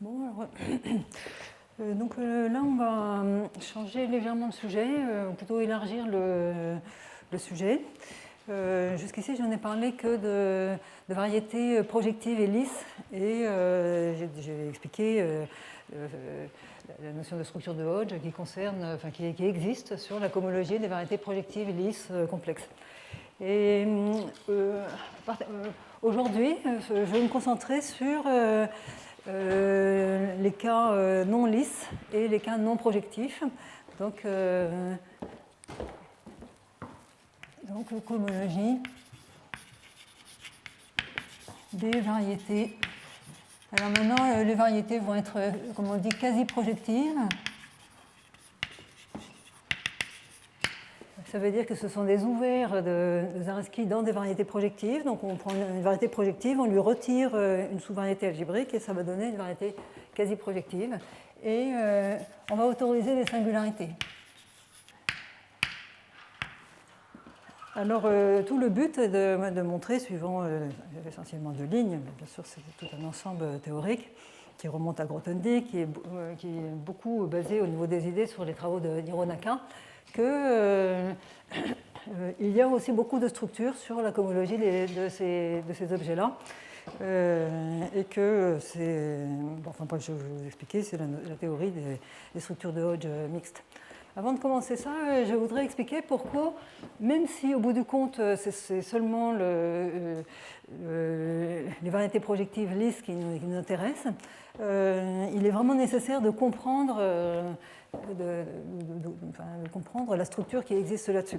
Bon, alors, donc là, on va changer légèrement de sujet, ou plutôt élargir le sujet. Jusqu'ici, je n'en ai parlé que de variétés projectives et lisses, et j'ai expliqué la notion de structure de Hodge qui concerne, enfin, qui existe sur la cohomologie des variétés projectives et lisses complexes. Et aujourd'hui, je vais me concentrer sur les cas non lisses et les cas non projectifs. Donc cohomologie des variétés. Alors maintenant, les variétés vont être, comme on dit, quasi-projectives. Ça veut dire que ce sont des ouverts de Zariski dans des variétés projectives. Donc on prend une variété projective, on lui retire une sous-variété algébrique et ça va donner une variété quasi-projective. Et on va autoriser des singularités. Alors tout le but est de montrer, suivant essentiellement deux lignes, mais bien sûr c'est tout un ensemble théorique qui remonte à Grothendieck, qui est beaucoup basé au niveau des idées sur les travaux d'Hironaka, qu'il y a aussi beaucoup de structures sur la cohomologie de ces objets-là, et que c'est, bon, enfin je vais vous expliquer, c'est la théorie des structures de Hodge mixtes. Avant de commencer ça, je voudrais expliquer pourquoi, même si au bout du compte c'est seulement les variétés projectives lisses qui nous intéressent, il est vraiment nécessaire de comprendre, de comprendre la structure qui existe là-dessus.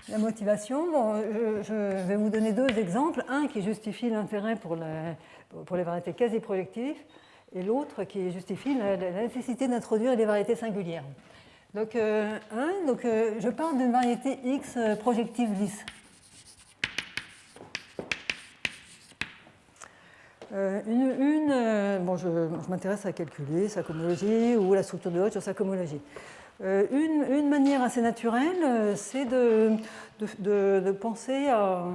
La motivation, bon, je vais vous donner deux exemples. Un qui justifie l'intérêt pour les variétés quasi-projectives et l'autre qui justifie la nécessité d'introduire des variétés singulières. Donc, je parle d'une variété X projective lisse. Je m'intéresse à calculer sa cohomologie ou la structure de Hodge sur sa cohomologie. Une manière assez naturelle, c'est de penser à,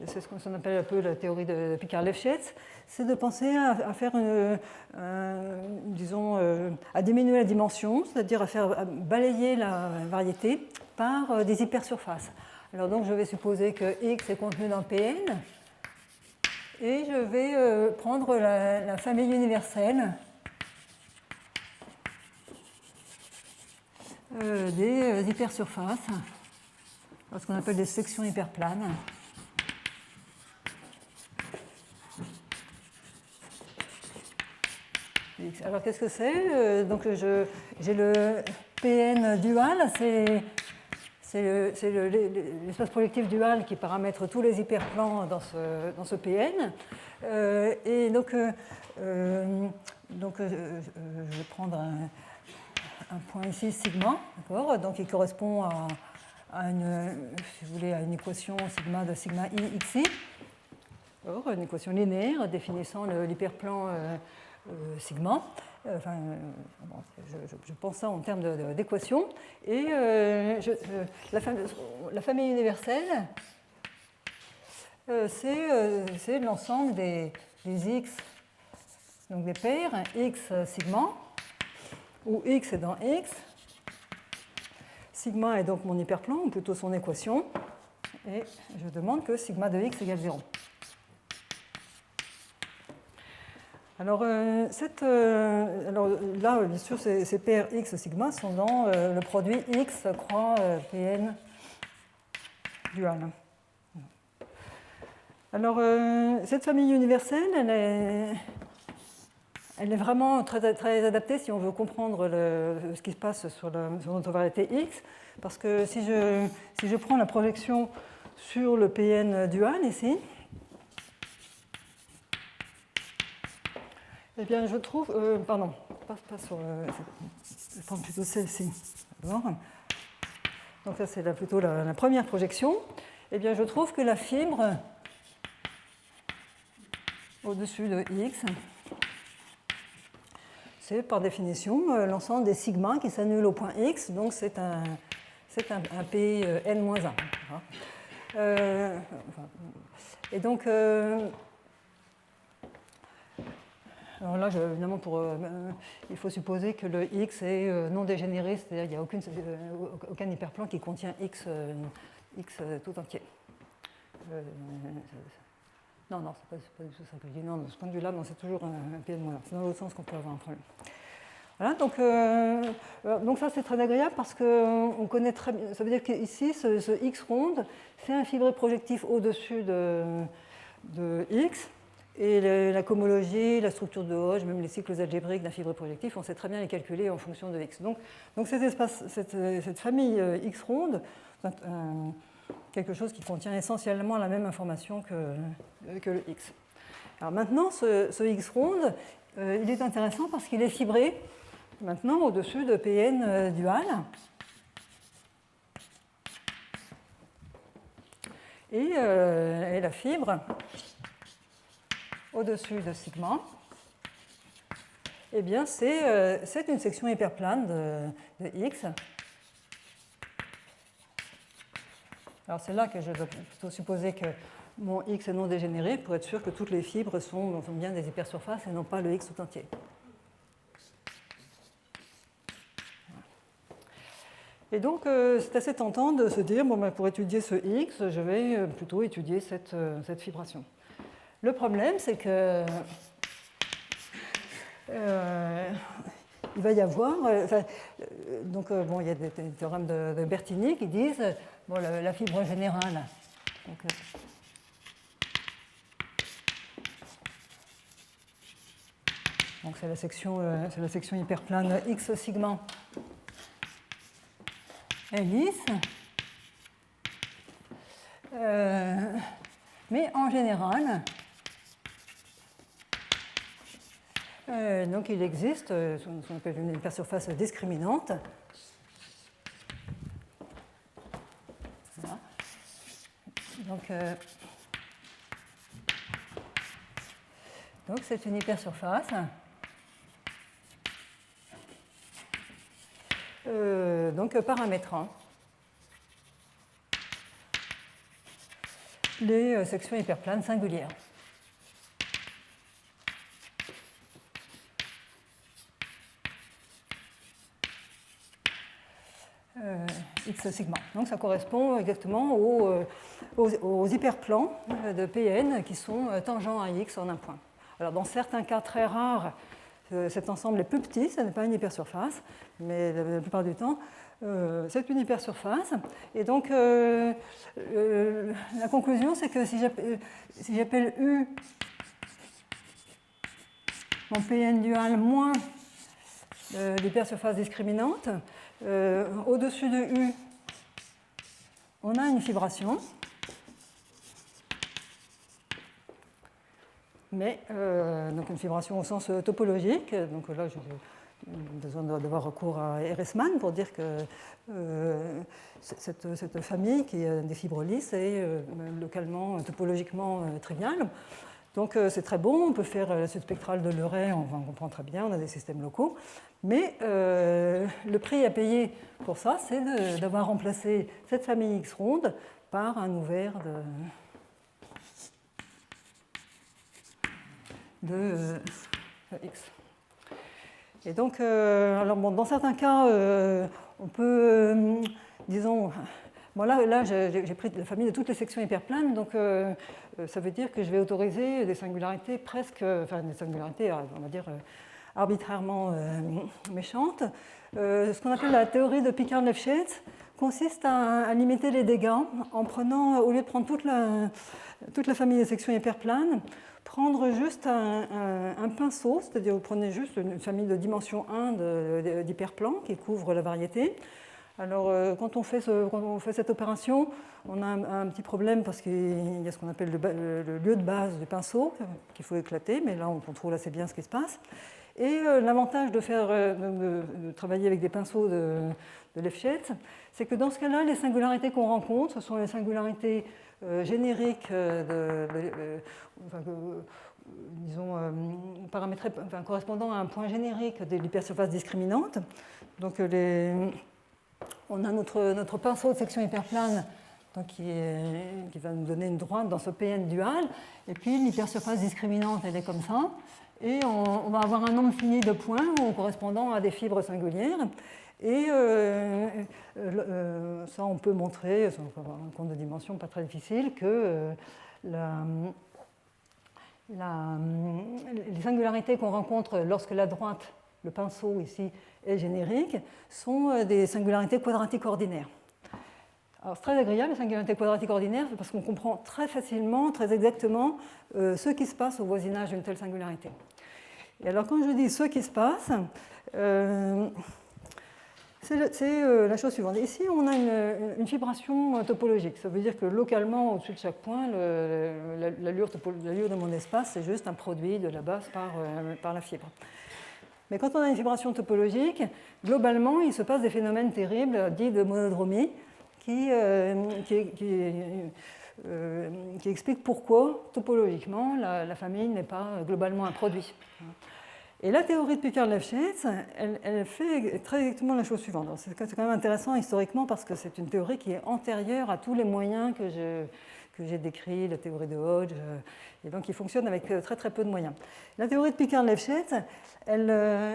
c'est ce qu'on appelle un peu la théorie de Picard-Lefschetz, c'est de penser à faire, à diminuer la dimension, c'est-à-dire à balayer la variété par des hypersurfaces. Alors donc je vais supposer que X est contenu dans Pn, et je vais prendre la famille universelle des hypersurfaces, ce qu'on appelle des sections hyperplanes. Alors qu'est-ce que c'est? Donc j'ai le Pn dual, c'est l'espace projectif dual qui paramètre tous les hyperplans dans ce Pn. Et donc, je vais prendre un point ici, sigma, d'accord, donc il correspond à une équation sigma de sigma i xi, une équation linéaire définissant l'hyperplan sigma. Je pense ça en termes d'équation. Et la famille universelle, c'est l'ensemble des x, donc des paires x sigma, où x est dans x. Sigma est donc mon hyperplan, ou plutôt son équation. Et je demande que sigma de x égale 0. Alors là, bien sûr, ces paires x sigma sont dans le produit x croix Pn dual. Alors, cette famille universelle, elle est vraiment très, très adaptée si on veut comprendre ce qui se passe sur notre variété x, parce que si je prends la projection sur le Pn dual ici, eh bien, je trouve... pardon, pas sur... je vais prendre plutôt celle-ci. D'abord. Donc ça, c'est plutôt la première projection. Eh bien, je trouve que la fibre au-dessus de x, c'est par définition l'ensemble des sigma qui s'annulent au point x. Donc c'est un P n-1. Et donc, alors là, évidemment, il faut supposer que le X est non dégénéré, c'est-à-dire qu'il n'y a aucun hyperplan qui contient X, X tout entier. Non, c'est pas du tout ça que je dis. Non, de ce point de vue-là, c'est toujours un pied de moins. C'est dans l'autre sens qu'on peut avoir un problème. Voilà, donc ça c'est très agréable parce qu'on connaît très bien. Ça veut dire qu'ici, ce X ronde, c'est un fibré projectif au-dessus de X. Et la cohomologie, la structure de Hodge, même les cycles algébriques d'un fibré projectif, on sait très bien les calculer en fonction de X. Donc cette famille X ronde, quelque chose qui contient essentiellement la même information que le X. Alors maintenant, ce X ronde, il est intéressant parce qu'il est fibré maintenant au-dessus de Pn dual. Et la fibre au-dessus de sigma, eh bien c'est une section hyperplane de X. Alors c'est là que je dois plutôt supposer que mon X est non dégénéré pour être sûr que toutes les fibres sont bien des hypersurfaces et non pas le X tout entier. Et donc c'est assez tentant de se dire, pour étudier ce X, je vais plutôt étudier cette fibration. Le problème, c'est que il va y avoir, il y a des théorèmes de Bertini qui disent la fibre générale. Donc c'est la section hyperplane X sigma est lisse. Mais en général, donc il existe ce qu'on appelle une hypersurface discriminante. Voilà. Donc c'est une hypersurface paramétrant les sections hyperplanes singulières. X sigma. Donc ça correspond exactement aux hyperplans de Pn qui sont tangents à X en un point. Alors dans certains cas très rares, cet ensemble est plus petit, ce n'est pas une hypersurface, mais la plupart du temps, c'est une hypersurface. Et donc la conclusion, c'est que si j'appelle U mon Pn dual moins l'hypersurface discriminante, au-dessus de U, on a une fibration, mais donc une fibration au sens topologique. Donc là, j'ai besoin d'avoir recours à Ehresmann pour dire que cette famille qui est des fibres lisses est localement, topologiquement triviale. Donc c'est très bon, on peut faire la suite spectrale de Leray, on comprend très bien, on a des systèmes locaux. Mais le prix à payer pour ça, c'est d'avoir remplacé cette famille X ronde par un ouvert de X. Et donc, dans certains cas, on peut, disons, là j'ai pris la famille de toutes les sections hyperplanes, donc ça veut dire que je vais autoriser des singularités des singularités, on va dire, arbitrairement méchantes. Ce qu'on appelle la théorie de Picard-Lefschetz consiste à limiter les dégâts en prenant, au lieu de prendre toute la famille des sections hyperplanes, prendre juste un pinceau, c'est-à-dire vous prenez juste une famille de dimension 1 d'hyperplans qui couvre la variété. Alors, quand on fait cette opération, on a un petit problème parce qu'il y a ce qu'on appelle le lieu de base du pinceau qu'il faut éclater, mais là, on contrôle assez bien ce qui se passe. Et l'avantage de travailler avec des pinceaux de Lefschetz, c'est que dans ce cas-là, les singularités qu'on rencontre, ce sont les singularités génériques, correspondant à un point générique de l'hypersurface discriminante. Donc on a notre pinceau de section hyperplane donc qui va nous donner une droite dans ce Pn dual. Et puis l'hypersurface discriminante, elle est comme ça. Et on va avoir un nombre fini de points correspondant à des fibres singulières. Et ça, on peut montrer, on peut avoir un compte de dimension pas très difficile, que les singularités qu'on rencontre lorsque la droite, le pinceau ici, est générique, sont des singularités quadratiques ordinaires. Alors, c'est très agréable, les singularités quadratiques ordinaires, parce qu'on comprend très facilement, très exactement ce qui se passe au voisinage d'une telle singularité. Et alors, quand je dis ce qui se passe, c'est la chose suivante. Ici, on a une fibration topologique. Ça veut dire que localement, au-dessus de chaque point, l'allure de mon espace, c'est juste un produit de la base par la fibre. Mais quand on a une fibration topologique, globalement, il se passe des phénomènes terribles dits de monodromie qui expliquent pourquoi, topologiquement, la famille n'est pas globalement un produit. Et la théorie de Picard-Lefschetz, elle fait très exactement la chose suivante. C'est quand même intéressant historiquement parce que c'est une théorie qui est antérieure à tous les moyens que j'ai décrits, la théorie de Hodge, et donc qui fonctionne avec très très peu de moyens. La théorie de Picard-Lefschetz, elle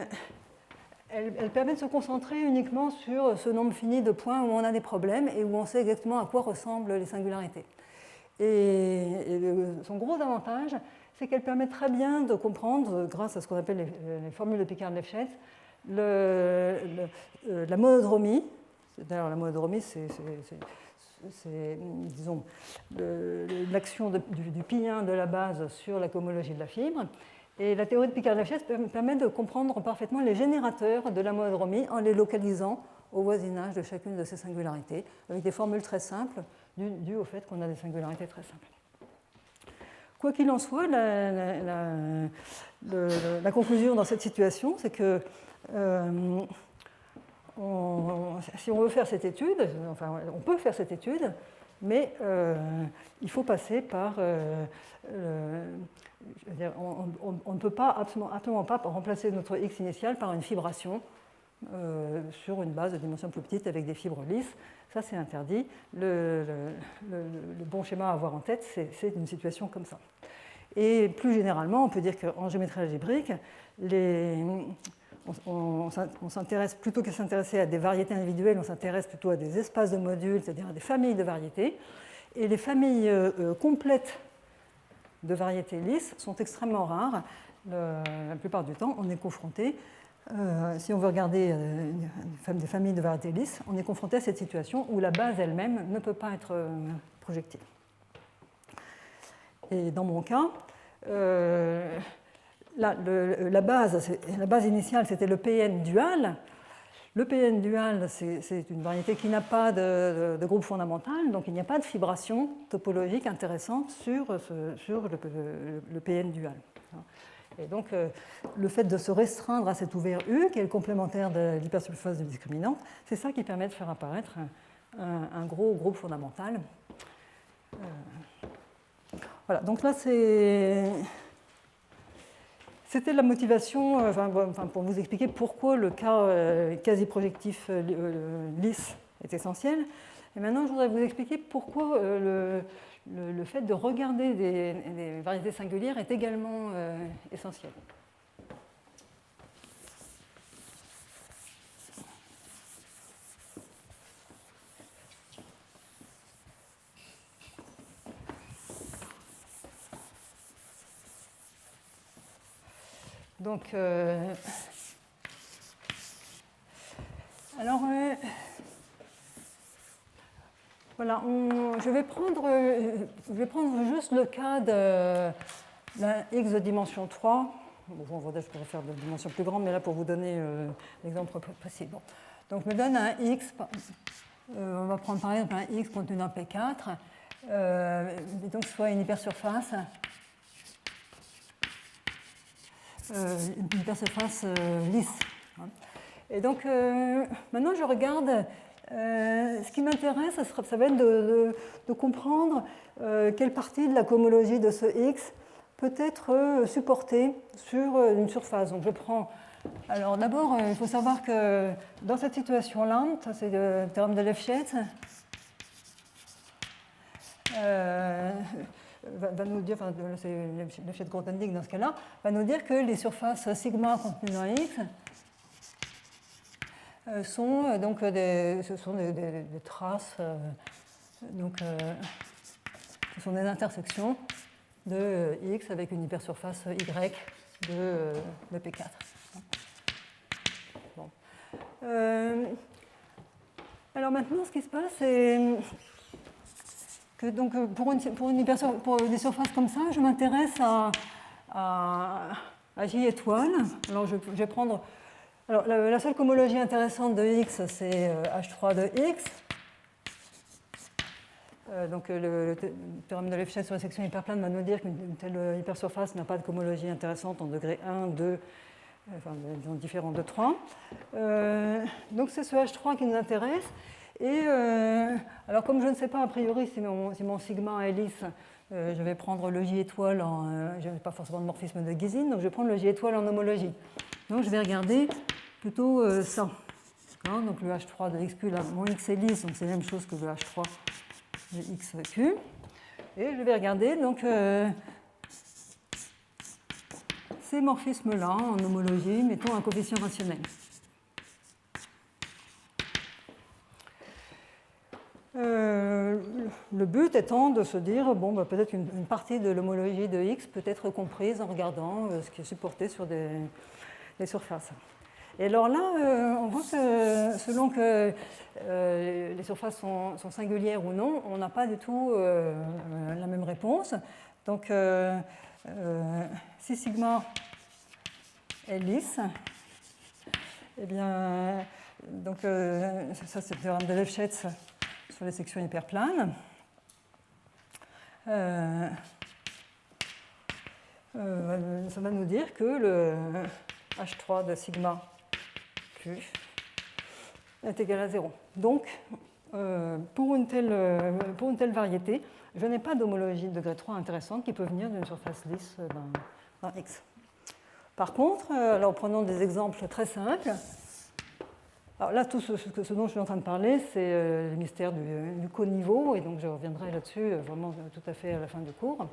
permet de se concentrer uniquement sur ce nombre fini de points où on a des problèmes et où on sait exactement à quoi ressemblent les singularités. Et son gros avantage, c'est qu'elle permet très bien de comprendre, grâce à ce qu'on appelle les formules de Picard-Lefschetz, la monodromie. D'ailleurs, la monodromie, c'est disons, l'action du pi1 de la base sur la cohomologie de la fibre. Et la théorie de Picard-Lefschetz permet de comprendre parfaitement les générateurs de la monodromie en les localisant au voisinage de chacune de ces singularités, avec des formules très simples, dues au fait qu'on a des singularités très simples. Quoi qu'il en soit, la conclusion dans cette situation, c'est que si on veut faire cette étude, enfin, on peut faire cette étude, mais il faut passer par... on ne peut pas, absolument pas remplacer notre X initial par une fibration sur une base de dimension plus petite avec des fibres lisses. Ça, c'est interdit. Le bon schéma à avoir en tête, c'est une situation comme ça. Et plus généralement, on peut dire qu'en géométrie algébrique, on s'intéresse plutôt qu'à s'intéresser à des variétés individuelles, on s'intéresse plutôt à des espaces de modules, c'est-à-dire à des familles de variétés. Et les familles complètes de variétés lisses sont extrêmement rares. La plupart du temps, on est confronté, si on veut regarder des familles de variétés lisses, on est confronté à cette situation où la base elle-même ne peut pas être projectile. Et dans mon cas, la base initiale, c'était le Pn dual. Le Pn dual, c'est une variété qui n'a pas de groupe fondamental, donc il n'y a pas de fibration topologique intéressante sur le Pn dual. Et donc, le fait de se restreindre à cet ouvert U, qui est le complémentaire de l'hypersurface discriminante, c'est ça qui permet de faire apparaître un gros groupe fondamental. Voilà, donc là, c'était la motivation pour vous expliquer pourquoi le cas quasi-projectif lisse est essentiel. Et maintenant, je voudrais vous expliquer pourquoi le fait de regarder des variétés singulières est également essentiel. Donc, alors, voilà, je vais prendre juste le cas de la x de dimension 3. Bon, je pourrais faire de dimension plus grande, mais là, pour vous donner l'exemple précis. Bon. Donc, je me donne un x, on va prendre par exemple un x contenu dans P4, donc soit une hypersurface. Une hypersurface lisse. Et donc, maintenant, je regarde. Ce qui m'intéresse, ça va être de comprendre quelle partie de la cohomologie de ce X peut être supportée sur une surface. Donc, je prends. Alors, d'abord, il faut savoir que dans cette situation-là, ça c'est le théorème de Lefschetz. va nous dire, enfin, c'est l'effet de Grothendieck dans ce cas-là, va nous dire que les surfaces sigma contenues dans X sont donc ce sont des traces, donc ce sont des intersections de X avec une hypersurface Y de P4. Bon. Alors maintenant, ce qui se passe, c'est que donc, pour des surfaces comme ça, je m'intéresse à J étoile. Alors je vais prendre. Alors, la seule cohomologie intéressante de X, c'est H3 de X. Donc le théorème de Lefschetz sur les sections hyperplanes va nous dire qu'une telle hypersurface n'a pas de cohomologie intéressante en degré 1, 2, enfin différents de 3. Donc c'est ce H3 qui nous intéresse. Et alors comme je ne sais pas a priori si mon sigma est lisse, je vais prendre le J étoile je n'ai pas forcément de morphisme de Gysin, donc je vais prendre le J étoile en homologie. Donc je vais regarder plutôt ça. Donc le H3 de XQ, là, mon X est lisse, donc c'est la même chose que le H3 de XQ. Et je vais regarder donc ces morphismes-là en homologie, mettons un coefficient rationnel. Le but étant de se dire, bon, bah, peut-être une partie de l'homologie de X peut être comprise en regardant ce qui est supporté sur des surfaces. Et alors là, on voit que selon que les surfaces sont singulières ou non, on n'a pas du tout la même réponse. Donc, si sigma est lisse, eh bien, donc, ça c'est le théorème de Lefschetz sur les sections hyperplanes. Ça va nous dire que le H3 de sigma Q est égal à 0. Donc, pour une telle variété, je n'ai pas d'homologie de degré 3 intéressante qui peut venir d'une surface lisse dans X. Par contre, alors prenons des exemples très simples. Alors là, tout ce dont je suis en train de parler, c'est le mystère du coniveau, et donc je reviendrai là-dessus vraiment tout à fait à la fin du cours.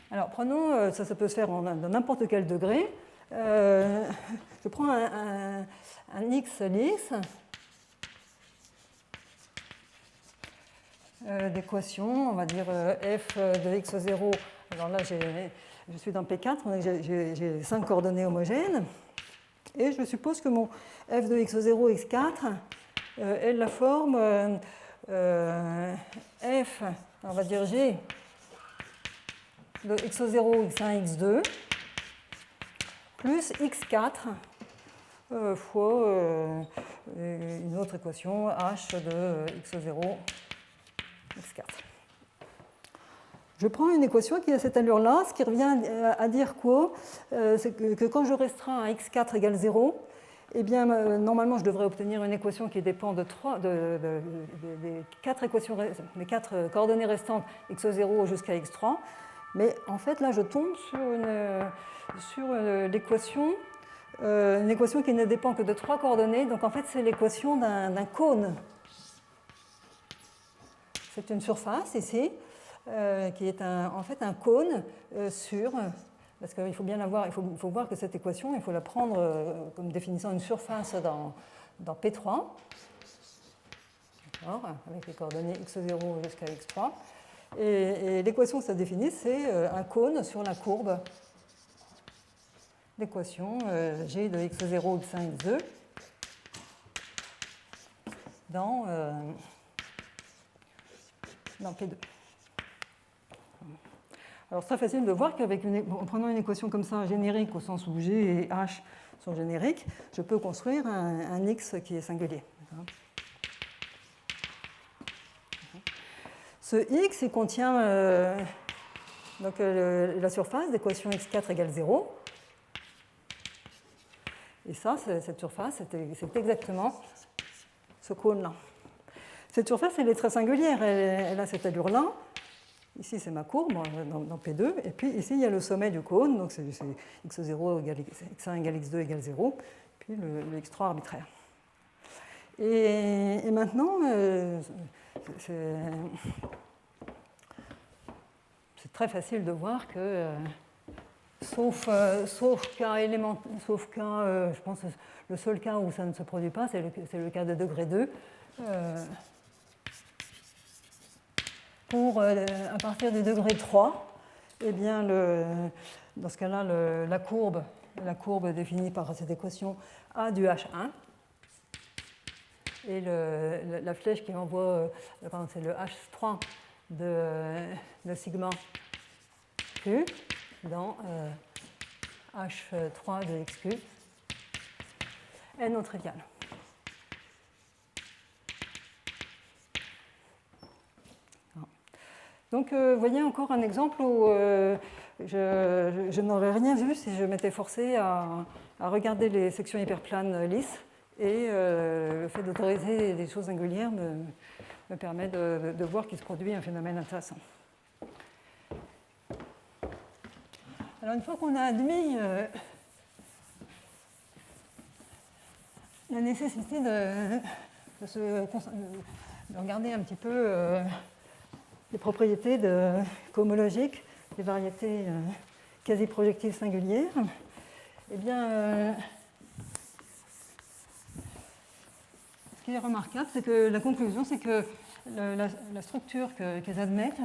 Alors prenons, ça peut se faire dans n'importe quel degré. Je prends un X lisse d'équation, on va dire f de x0. Alors là, je suis dans P4, donc j'ai 5 coordonnées homogènes. Et je suppose que mon f de x0, x4 est de la forme f, on va dire g de x0, x1, x2, plus x4 fois une autre équation h de x0, x4. Je prends une équation qui a cette allure-là, ce qui revient à dire quoi? C'est que quand je restreins à x4 égale 0, eh bien, normalement, je devrais obtenir une équation qui dépend des 4 coordonnées restantes, x0 jusqu'à x3. Mais en fait, là, je tombe sur l'équation, une équation qui ne dépend que de 3 coordonnées. Donc, en fait, c'est l'équation d'un cône. C'est une surface ici, qui est en fait un cône sur... Parce qu'il faut bien il faut voir que cette équation, il faut la prendre comme définissant une surface dans P3, avec les coordonnées x0 jusqu'à x3. Et l'équation que ça définit, c'est un cône sur la courbe d'équation g de x0, x1, x2 dans P2. Alors, c'est très facile de voir qu'en prenant une équation comme ça, générique, au sens où G et H sont génériques, je peux construire un X qui est singulier. Ce X, il contient donc, la surface d'équation x4 égale 0. Et ça, cette surface, c'est exactement ce cône-là. Cette surface, elle est très singulière. Elle a cette allure-là. Ici, c'est ma courbe dans P2. Et puis ici, il y a le sommet du cône. Donc, c'est x0 égale x1 égale x2 égale 0. Puis le x3 arbitraire. Et maintenant, c'est très facile de voir que, sauf qu'un élément, je pense que le seul cas où ça ne se produit pas, c'est le cas de degré 2. À partir du degré 3, eh bien, dans ce cas-là, la courbe définie par cette équation A du H1, et la flèche qui envoie, c'est le H3 de sigma Q dans H3 de XQ est non trivial. Donc, vous voyez encore un exemple où je n'aurais rien vu si je m'étais forcé à regarder les sections hyperplanes lisses, et le fait d'autoriser des choses singulières me permet de voir qu'il se produit un phénomène intéressant. Alors, une fois qu'on a admis la nécessité de regarder un petit peu les propriétés cohomologiques des variétés quasi-projectives singulières, eh bien, ce qui est remarquable, c'est que la conclusion, c'est que la structure qu'elles admettent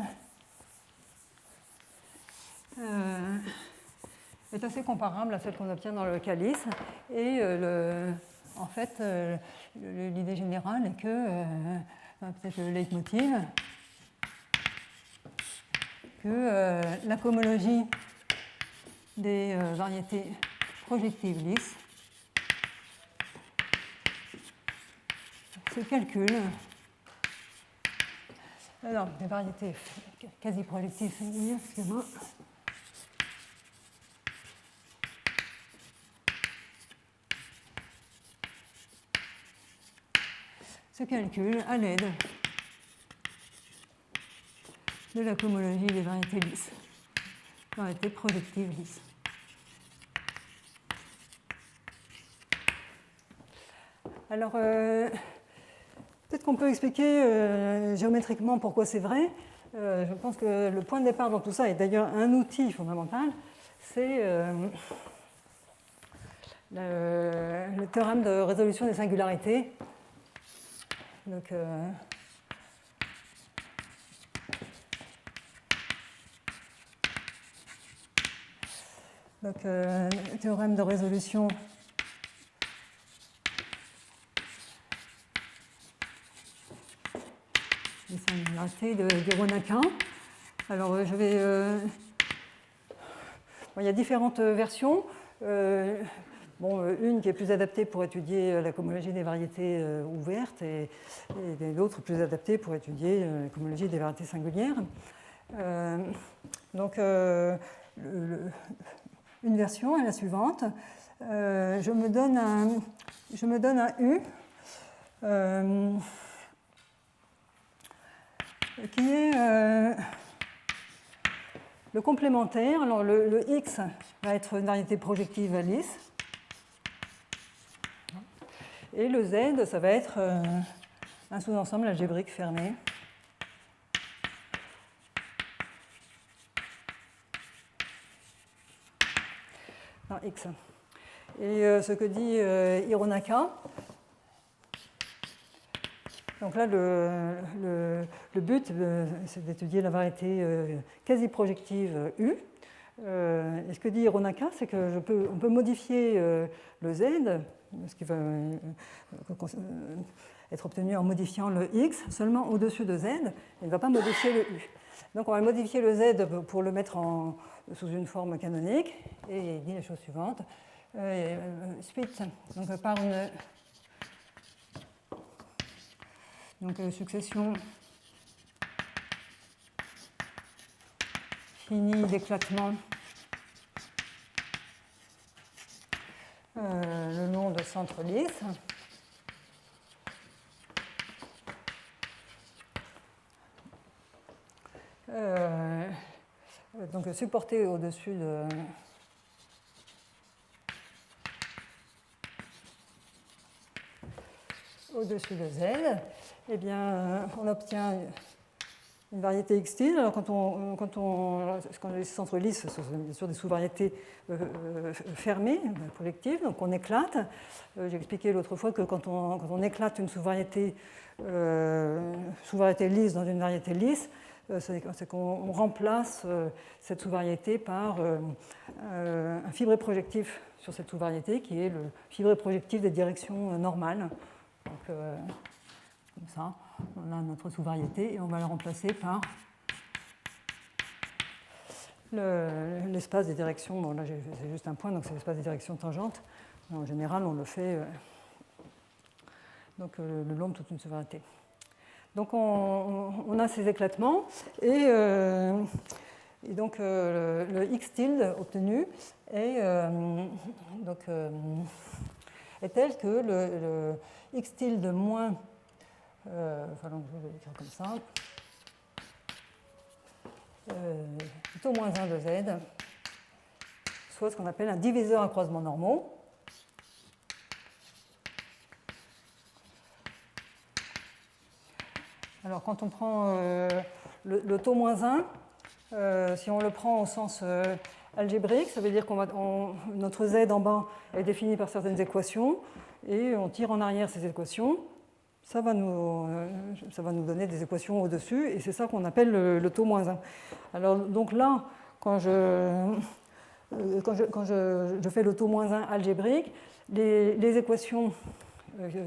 est assez comparable à celle qu'on obtient dans le calice. Et en fait, l'idée générale est que, peut-être le leitmotiv, que la cohomologie des variétés projectives lisses se calcule, alors des variétés quasi-projectives singulières, excusez-moi, se calcule à l'aide de la cohomologie des variétés lisses, variétés projectives lisses. Alors, peut-être qu'on peut expliquer géométriquement pourquoi c'est vrai. Je pense que le point de départ dans tout ça, et d'ailleurs un outil fondamental, c'est le théorème de résolution des singularités. Donc, théorème de résolution des singularités d'Hironaka. Alors, il y a différentes versions. Une qui est plus adaptée pour étudier la cohomologie des variétés ouvertes et l'autre plus adaptée pour étudier la cohomologie des variétés singulières. Une version est la suivante. Je me donne un U qui est le complémentaire. Alors le X va être une variété projective lisse. Et le Z, ça va être un sous-ensemble algébrique fermé. Par X. Et ce que dit Hironaka, donc là, le but, c'est d'étudier la variété quasi-projective U. Et ce que dit Hironaka, c'est qu'on peut modifier le Z, ce qui va être obtenu en modifiant le X seulement au-dessus de Z, et il ne va pas modifier le U. Donc on va modifier le Z pour le mettre sous une forme canonique, et il dit la chose suivante. Suite, donc par une succession finie d'éclatements le long de centres lisses. Donc supporté au-dessus de au-dessus de Z, eh bien, on obtient une variété x tilde. Alors, quand les centres lisses, ce sont bien sûr des sous-variétés fermées, projectives, donc on éclate. J'ai expliqué l'autre fois que quand on éclate une sous-variété lisse dans une variété lisse, c'est qu'on remplace cette sous-variété par un fibré projectif sur cette sous-variété qui est le fibré projectif des directions normales. Donc, comme ça, on a notre sous-variété et on va la remplacer par l'espace des directions. Bon, là, c'est juste un point, donc c'est l'espace des directions tangentes. En général, on le fait donc, le long de toute une sous-variété. Donc, on a ces éclatements et donc le x tilde obtenu est, est tel que le x tilde moins, donc je vais l'écrire comme ça, plutôt moins 1 de z, soit ce qu'on appelle un diviseur à croisements normaux. Alors quand on prend le taux moins 1, si on le prend au sens algébrique, ça veut dire que notre z en bas est défini par certaines équations et on tire en arrière ces équations. Ça va nous donner des équations au-dessus et c'est ça qu'on appelle le taux moins 1. Alors donc là, quand je fais le taux moins 1 algébrique, les équations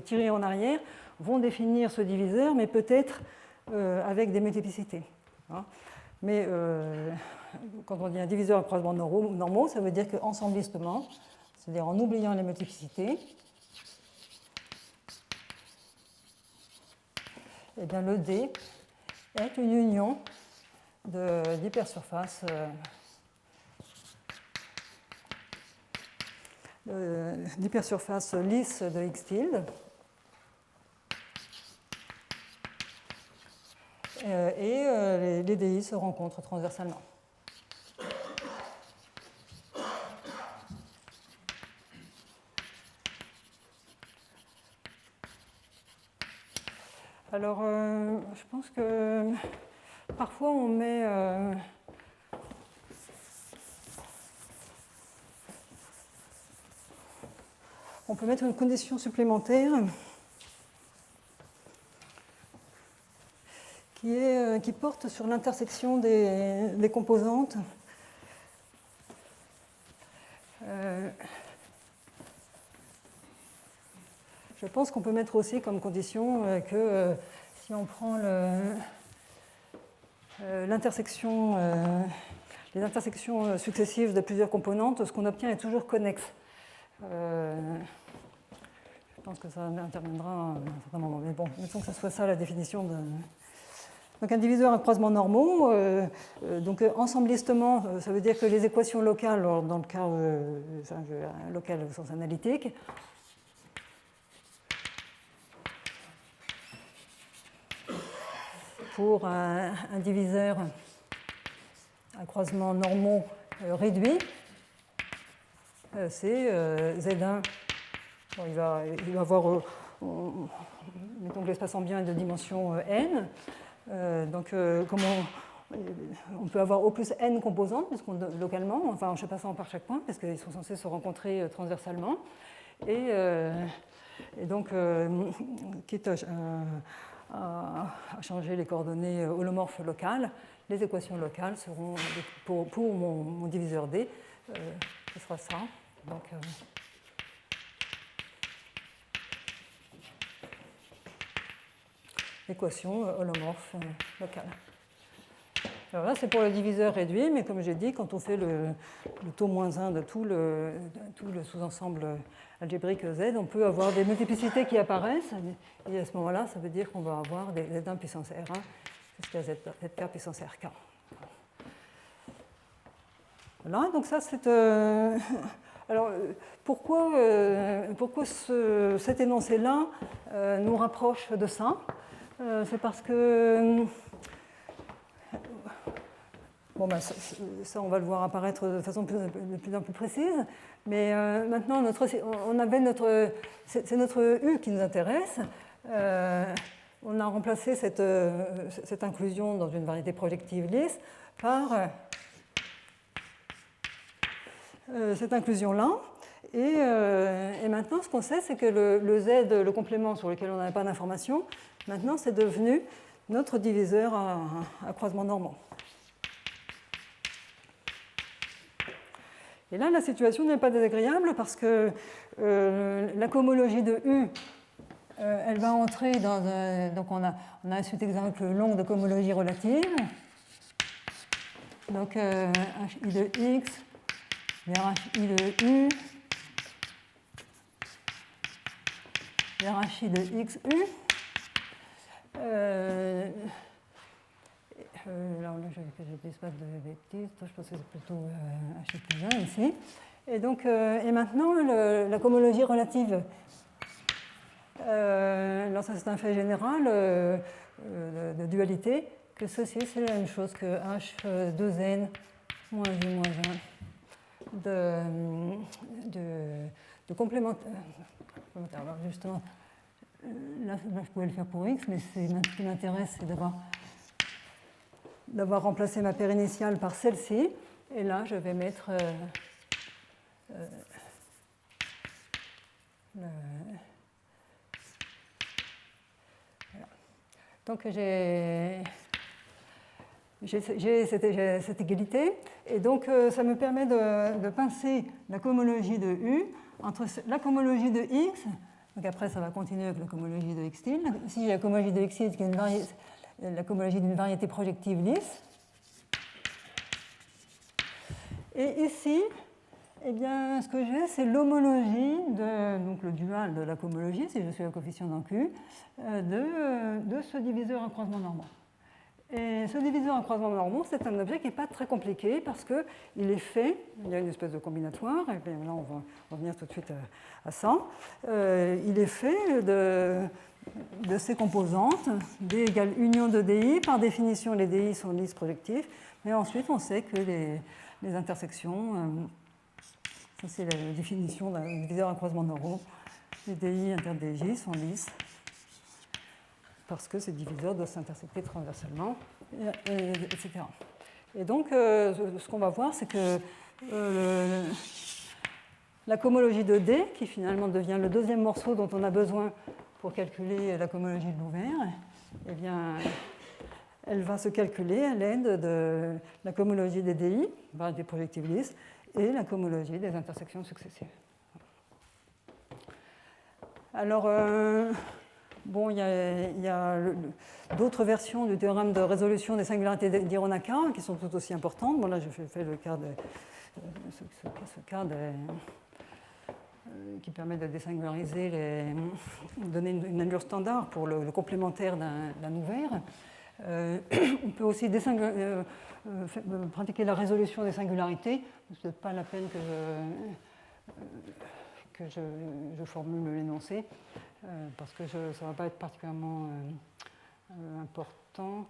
tirées en arrière vont définir ce diviseur, mais peut-être avec des multiplicités. Mais quand on dit un diviseur à croisements normaux, ça veut dire qu'ensemblistement, c'est-à-dire en oubliant les multiplicités, eh bien, le D est une union d'hypersurfaces lisses de x tilde et les DI se rencontrent transversalement. Alors, je pense que parfois on met on peut mettre une condition supplémentaire qui porte sur l'intersection des composantes. Je pense qu'on peut mettre aussi comme condition que si on prend les intersections successives de plusieurs componentes, ce qu'on obtient est toujours connexe. Je pense que ça interviendra à un certain moment. Mais bon, mettons que ce soit ça la définition de... Donc un diviseur à croisements normaux, donc ensemblistement, ça veut dire que les équations locales, dans le cas local au sens analytique, pour un diviseur à croisements normaux réduit, c'est Z1. Bon, il va avoir, mettons que l'espace ambiant est de dimension n. Donc, on peut avoir au plus n composantes, localement, enfin en passant par chaque point, parce qu'ils sont censés se rencontrer transversalement. Et donc, quitte à changer les coordonnées holomorphes locales, les équations locales seront, pour mon diviseur D, ce sera ça. Donc, équation holomorphe locale. Alors là, c'est pour le diviseur réduit, mais comme j'ai dit, quand on fait le taux moins 1 de tout le sous-ensemble algébrique Z, on peut avoir des multiplicités qui apparaissent, et à ce moment-là, ça veut dire qu'on va avoir des Z1 puissance R1 jusqu'à ZK puissance RK. Voilà, donc ça c'est... Alors, pourquoi cet énoncé-là nous rapproche de ça? C'est parce que... Bon, ben, ça, on va le voir apparaître de façon de plus en plus précise. Mais maintenant, c'est notre U qui nous intéresse. on a remplacé cette inclusion dans une variété projective lisse par cette inclusion-là. Et maintenant, ce qu'on sait, c'est que le Z, le complément sur lequel on n'avait pas d'information, maintenant c'est devenu notre diviseur à croisement normand. Et là, la situation n'est pas désagréable parce que la cohomologie de U, elle va entrer dans un... Donc on a un suite exemple long de cohomologie relative. Donc HI de X vers HI de U vers HI de XU. Alors là, je ne dise pas de bêtises, je pense que c'est plutôt HI plus 1 ici. Et donc, et maintenant, la cohomologie relative, alors ça c'est un fait général de dualité, que ceci c'est la même chose que H2N moins I moins 1 de complémentaire. Alors justement, là, je pouvais le faire pour X, mais ce qui m'intéresse, c'est d'avoir remplacé ma paire initiale par celle-ci. Et là, je vais mettre voilà. Donc j'ai cette égalité. Et donc, ça me permet de pincer la cohomologie de U entre la cohomologie de X. Donc après, ça va continuer avec la cohomologie de X tilde. Si j'ai la cohomologie de X tilde, qui est la cohomologie d'une variété projective lisse. Et ici, eh bien, ce que j'ai, c'est l'homologie, donc le dual de la cohomologie, si je suis le coefficient dans Q, de ce diviseur à croisement normand. Et ce diviseur à croisement normand, c'est un objet qui n'est pas très compliqué parce qu'il est fait, il y a une espèce de combinatoire, et bien là on va revenir tout de suite à ça. Il est fait de ces composantes, D égale union de DI. Par définition, les DI sont lisses projectives, mais ensuite on sait que les intersections, ça c'est la définition d'un diviseur à croisement normand, les DI inter DJ sont lisses, parce que ces diviseurs doivent s'intersecter transversalement, etc. Et donc, ce qu'on va voir, c'est que la cohomologie de D, qui finalement devient le deuxième morceau dont on a besoin pour calculer la cohomologie de l'ouvert, eh bien, elle va se calculer à l'aide de la cohomologie des DI, des projectives lisses, et la cohomologie des intersections successives. Alors, bon, il y a d'autres versions du théorème de résolution des singularités d'Hironaka qui sont tout aussi importantes. Bon, là, je fais le cas ce cas qui permet de désingulariser, donner une allure standard pour le complémentaire d'un ouvert. On peut aussi pratiquer la résolution des singularités. Ce n'est pas la peine que je formule l'énoncé, parce que ça ne va pas être particulièrement important.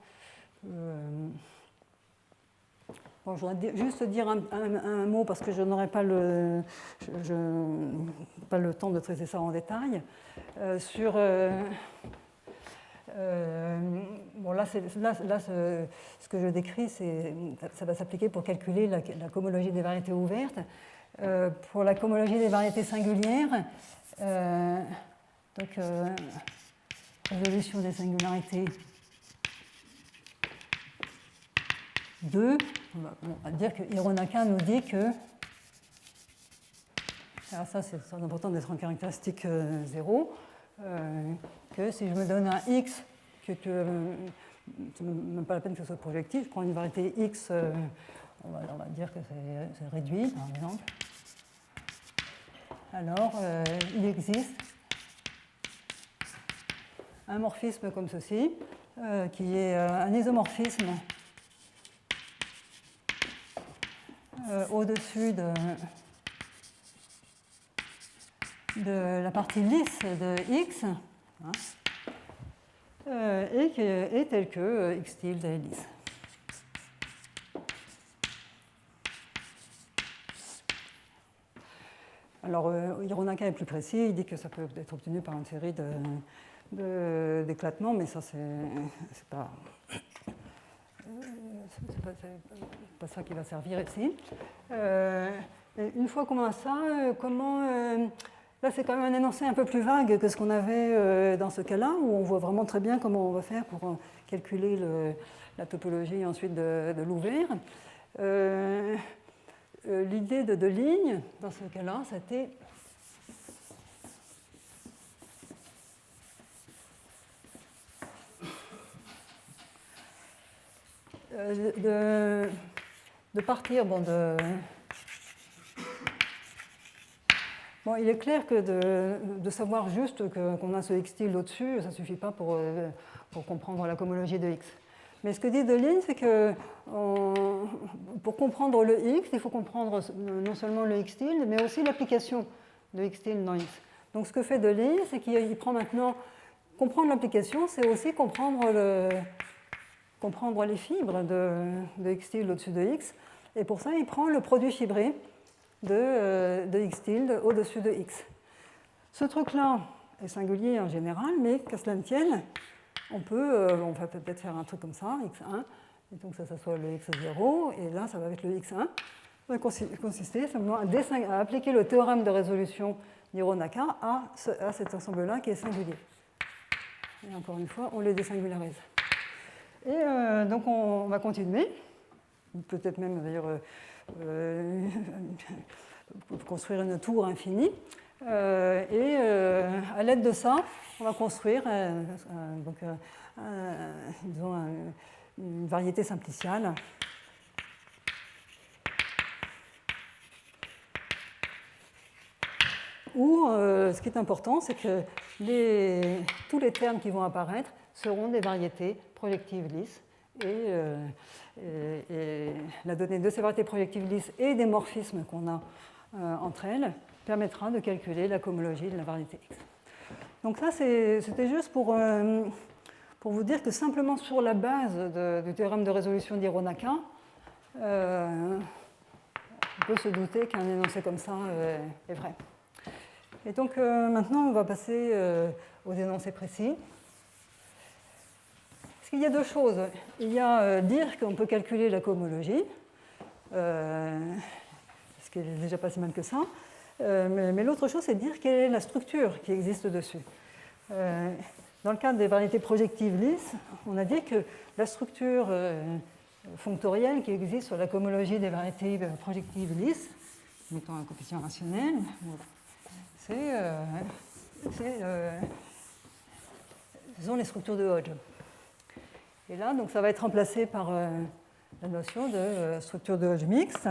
Bon, je voudrais juste dire un mot, parce que je n'aurai pas le temps de traiter ça en détail, sur... bon, là, ce que je décris, ça va s'appliquer pour calculer la cohomologie des variétés ouvertes. Pour la cohomologie des variétés singulières, donc résolution des singularités 2, on va dire que Hironaka nous dit que, alors ça c'est important d'être en caractéristique 0, que si je me donne un x, ce n'est même pas la peine que ce soit projectif, je prends une variété x, on va dire que c'est réduit par exemple. Alors, il existe un morphisme comme ceci, qui est un isomorphisme au-dessus de la partie lisse de x, hein, et qui est tel que x tilde est lisse. Alors, Hironaka est plus précis, il dit que ça peut être obtenu par une série d'éclatement, mais ça, c'est pas, pas ça qui va servir ici. Une fois qu'on a ça, là, c'est quand même un énoncé un peu plus vague que ce qu'on avait dans ce cas-là, où on voit vraiment très bien comment on va faire pour calculer la topologie ensuite de l'ouvert. L'idée de lignes, dans ce cas-là, c'était de partir Bon, il est clair que de savoir juste qu'on a ce x tilde au-dessus, ça ne suffit pas pour comprendre la cohomologie de x. Mais ce que dit Deligne, c'est que pour comprendre le x, il faut comprendre non seulement le x tilde, mais aussi l'application de x tilde dans x. Donc ce que fait Deligne, c'est qu'il prend maintenant... Comprendre l'application, c'est aussi comprendre les fibres de x tilde au-dessus de x. Et pour ça, il prend le produit fibré de x tilde au-dessus de x. Ce truc-là est singulier en général, mais qu'à cela ne tienne, on va peut-être faire un truc comme ça, x1, et donc ça soit le x0, et là, ça va être le x1. Ça va consister simplement à appliquer le théorème de résolution d'Hironaka à cet ensemble-là qui est singulier. Et encore une fois, on les désingularise. Et donc, on va continuer, peut-être même d'ailleurs construire une tour infinie. Et à l'aide de ça, on va construire disons une variété simpliciale. Où ce qui est important, c'est que tous les termes qui vont apparaître seront des variétés projectives lisses. Et la donnée de ces variétés projectives lisses et des morphismes qu'on a entre elles permettra de calculer la cohomologie de la variété X. Donc ça, c'était juste pour vous dire que simplement sur la base du théorème de résolution d'Hironaka, on peut se douter qu'un énoncé comme ça est vrai. Et donc maintenant, on va passer aux énoncés précis. Il y a deux choses. Il y a dire qu'on peut calculer la cohomologie, ce qui est déjà pas si mal que ça. Mais l'autre chose, c'est dire quelle est la structure qui existe dessus. Dans le cadre des variétés projectives lisses, on a dit que la structure fonctorielle qui existe sur la cohomologie des variétés projectives lisses, mettons un coefficient rationnel, ce sont les structures de Hodge. Et là, donc, ça va être remplacé par la notion de structure de Hodge mixte.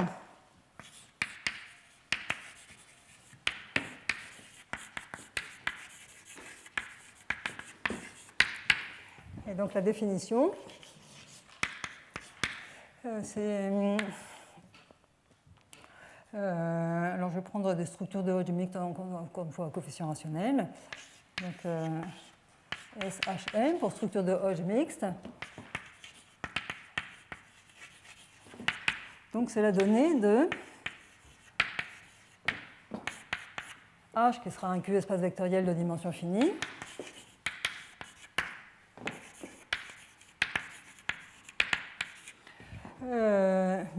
Et donc la définition, c'est... alors je vais prendre des structures de Hodge mixte, encore une fois, à coefficient rationnel. Donc SHM pour structure de Hodge mixte. Donc c'est la donnée de H qui sera un Q espace vectoriel de dimension finie.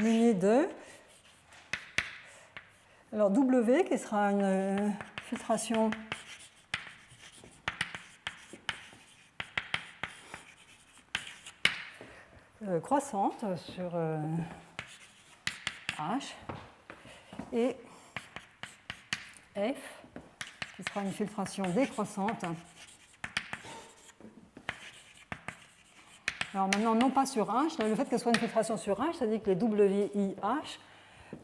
Muni de alors W qui sera une filtration croissante sur H et F qui sera une filtration décroissante. Alors maintenant, non pas sur H, le fait qu'elle soit une filtration sur H, ça dit que les WIH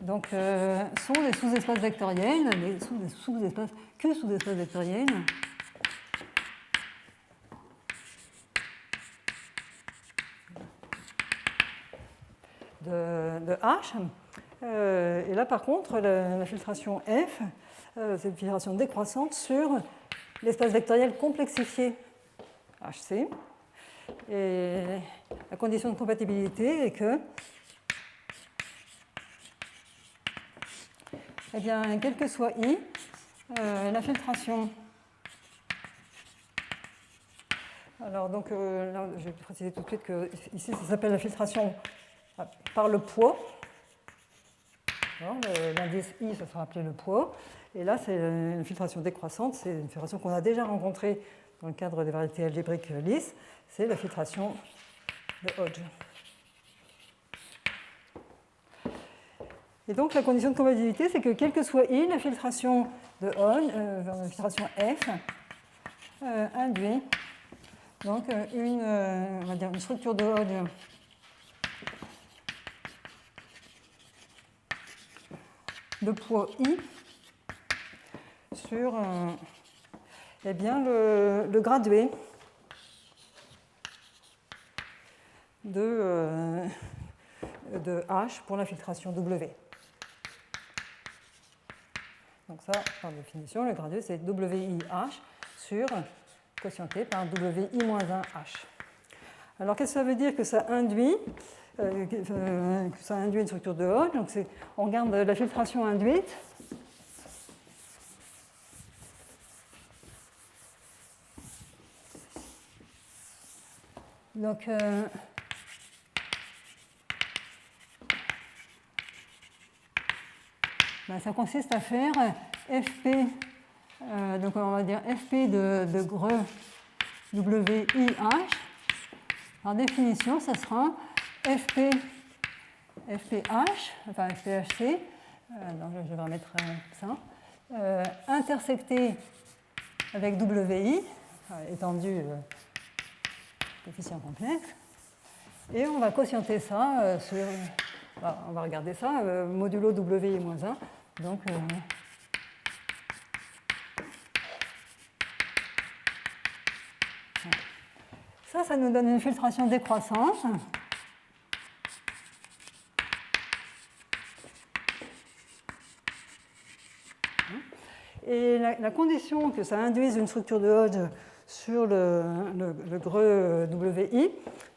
donc, sont des sous-espaces vectoriels, Q sous-espaces vectoriels de H. Et là, par contre, la filtration F, c'est une filtration décroissante sur l'espace vectoriel complexifié HC. Et la condition de compatibilité est que, eh bien, quel que soit I, la filtration Alors, donc, là, je vais préciser tout de suite que ici, ça s'appelle la filtration par le poids. L'indice I, ça sera appelé le poids. Et là, c'est une filtration décroissante. C'est une filtration qu'on a déjà rencontrée dans le cadre des variétés algébriques lisses. C'est la filtration de Hodge. Et donc, la condition de convertibilité, c'est que quel que soit I, la filtration de Hodge, la filtration F, induit donc on va dire une structure de Hodge de poids I sur eh bien, le gradué de H pour la filtration W. Donc ça, par définition, le gradué, c'est WIH sur quotienté par WI-1H. Alors, qu'est-ce que ça veut dire que ça induit une structure de Hodge? Donc, on regarde la filtration induite. Donc, ça consiste à faire FP, donc on va dire FP de greu WIH. Par définition, ça sera FPH, enfin FPHC, donc je vais remettre ça, intersecté avec WI, étendu coefficient complexe, et on va quotienter ça sur, on va regarder ça, modulo WI-1, donc ça nous donne une filtration décroissante. Et la condition que ça induise une structure de Hodge sur le greu WI,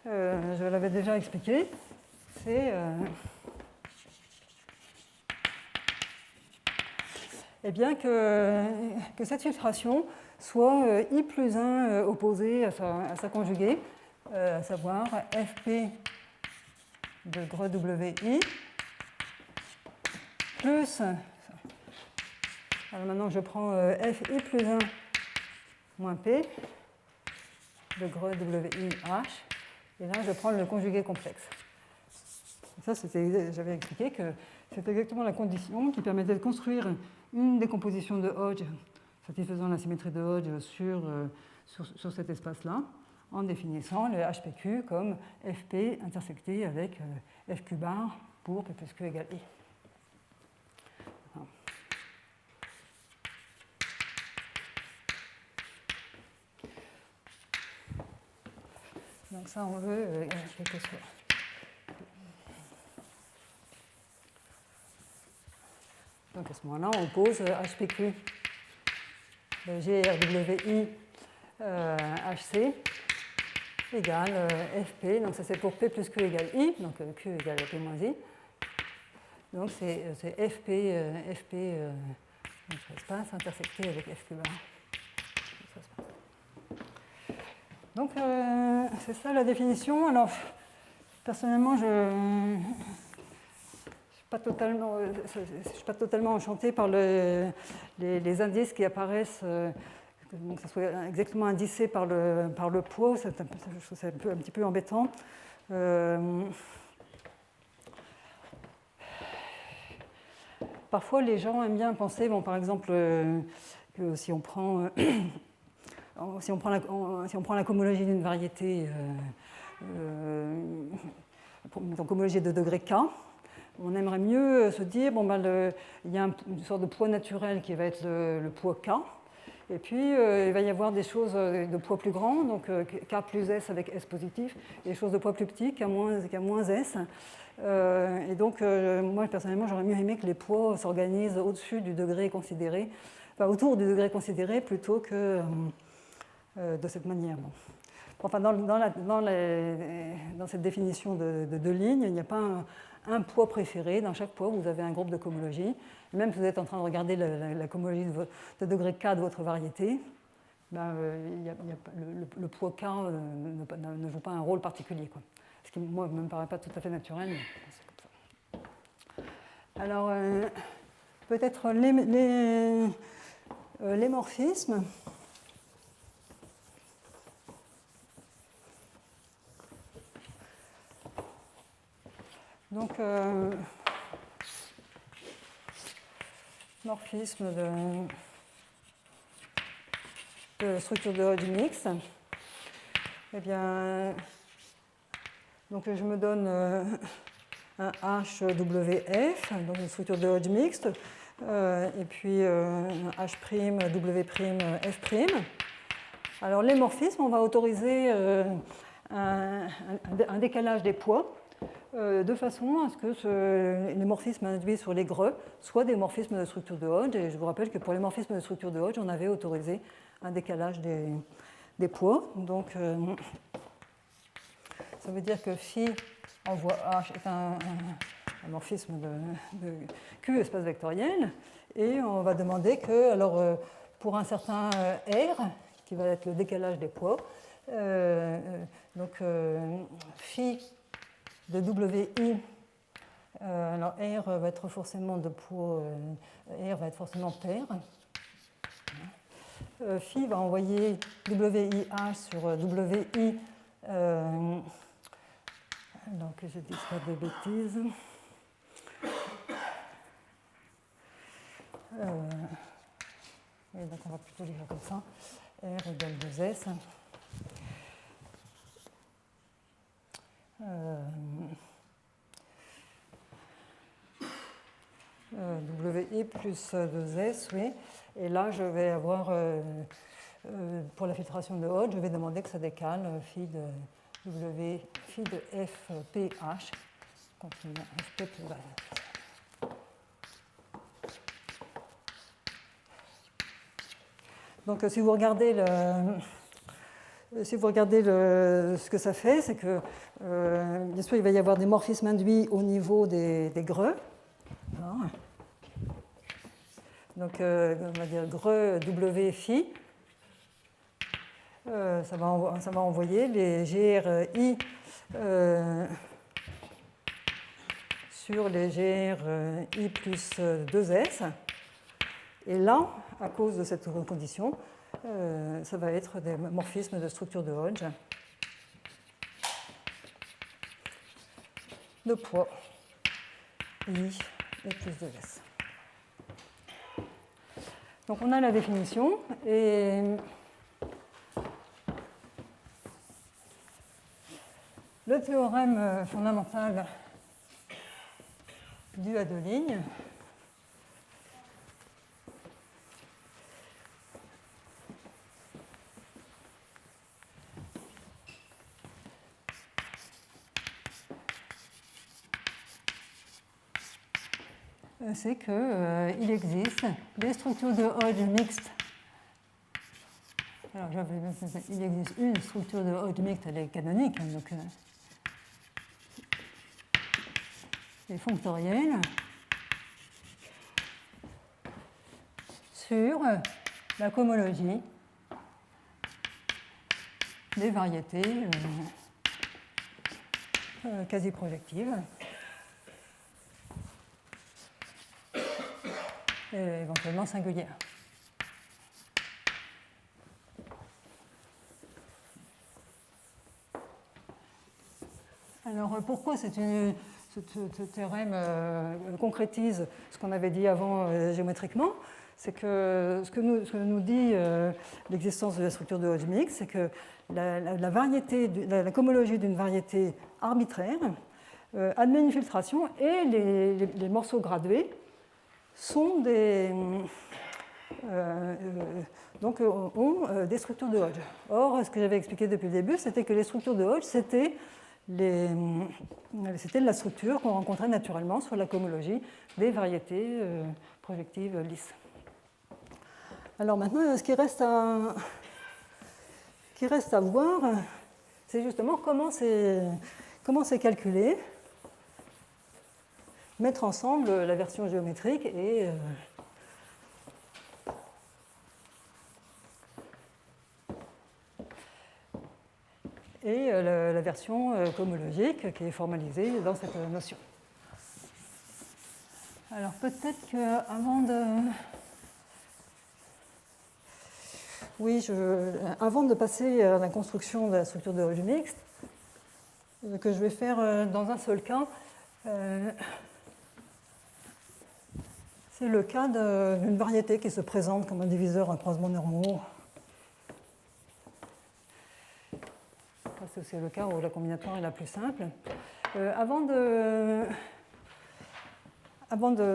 je l'avais déjà expliqué, c'est eh bien que cette filtration soit I plus 1 opposé à sa conjuguée, à savoir FP de greu WI plus, alors maintenant je prends FI plus 1 moins P de greu WIH, et là je prends le conjugué complexe. Ça, j'avais expliqué que c'était exactement la condition qui permettait de construire une décomposition de Hodge satisfaisant la symétrie de Hodge sur cet espace-là, en définissant le HPQ comme FP intersecté avec FQ bar pour P plus Q égale I. Voilà. Donc ça, on veut quel que soit. Donc à ce moment-là, on pose HPQ GRWI HC égale FP, donc ça c'est pour P plus Q égale I, donc Q égale P moins I. Donc c'est FP, notre espace intersecté avec FQ bar. Donc c'est ça la définition. Alors personnellement, je ne suis pas totalement enchantée par les indices qui apparaissent, que ce soit exactement indicé par le poids. Je trouve ça un petit peu embêtant. Parfois, les gens aiment bien penser, bon, par exemple, que si on prend la cohomologie d'une variété, donc homologie de degré K, on aimerait mieux se dire, bon, il y a une sorte de poids naturel qui va être le poids K, et puis il va y avoir des choses de poids plus grand, donc K plus S avec S positif, et des choses de poids plus petit, K moins S. Et donc, moi, personnellement, j'aurais mieux aimé que les poids s'organisent au-dessus du degré considéré, enfin autour du degré considéré, plutôt que de cette manière. Bon. Enfin, dans cette définition de ligne, il n'y a pas un poids préféré. Dans chaque poids, vous avez un groupe de cohomologie. Même si vous êtes en train de regarder la cohomologie de degré K de votre variété, le poids K ne joue pas un rôle particulier, quoi. Ce qui, moi, ne me paraît pas tout à fait naturel, mais c'est comme ça. Alors, peut-être les morphismes. Donc, morphisme de structure de Hodge mixte. Eh bien, donc je me donne un HWF, donc une structure de Hodge mixte, et puis un H'W'F'. Alors, les morphismes, on va autoriser un décalage des poids de façon à ce que les morphismes induits sur les greux soient des morphismes de structure de Hodge. Et je vous rappelle que pour les morphismes de structure de Hodge, on avait autorisé un décalage des poids. Donc, ça veut dire que phi envoie H est un morphisme de Q espace vectoriel. Et on va demander que, alors, pour un certain R, qui va être le décalage des poids, donc phi de WI, alors R va être forcément de poids, R va être forcément pair. Phi va envoyer WIH sur WI, donc je dis pas de bêtises. Et donc on va plutôt lire comme ça, R égale 2S. WI plus 2S, oui. Et là, je vais avoir, pour la filtration de Hodge, je vais demander que ça décale phi de W, phi de FPH. Continue, FP plus bas. Donc, si vous regardez ce que ça fait, c'est que, bien sûr, il va y avoir des morphismes induits au niveau des greux. Donc, on va dire greux W phi. Ça va envoyer les GRI sur les GRI plus 2S. Et là, à cause de cette condition, ça va être des morphismes de structure de Hodge de poids I et plus 2S. Donc on a la définition et le théorème fondamental dû à deux lignes c'est qu'il existe des structures de Hodge mixtes. Alors, il existe une structure de Hodge mixte, elle est canonique, donc elle est fonctorielle, sur la cohomologie des variétés quasi-projectives. Et éventuellement singulière. Alors pourquoi ce théorème concrétise ce qu'on avait dit avant géométriquement? C'est que ce que nous dit l'existence de la structure de Hodge mixte, c'est que la cohomologie d'une variété arbitraire admet une filtration et les morceaux gradués sont donc ont des structures de Hodge. Or, ce que j'avais expliqué depuis le début, c'était que les structures de Hodge, c'était la structure qu'on rencontrait naturellement sur la cohomologie des variétés projectives lisses. Alors maintenant, ce qui reste à voir, c'est justement comment c'est calculé, mettre ensemble la version géométrique et et la version cohomologique qui est formalisée dans cette notion. Alors peut-être qu'avant avant de passer à la construction de la structure de Hodge mixte, que je vais faire dans un seul cas, c'est le cas d'une variété qui se présente comme un diviseur à croisement normaux. C'est le cas où la combinatoire est la plus simple. Avant de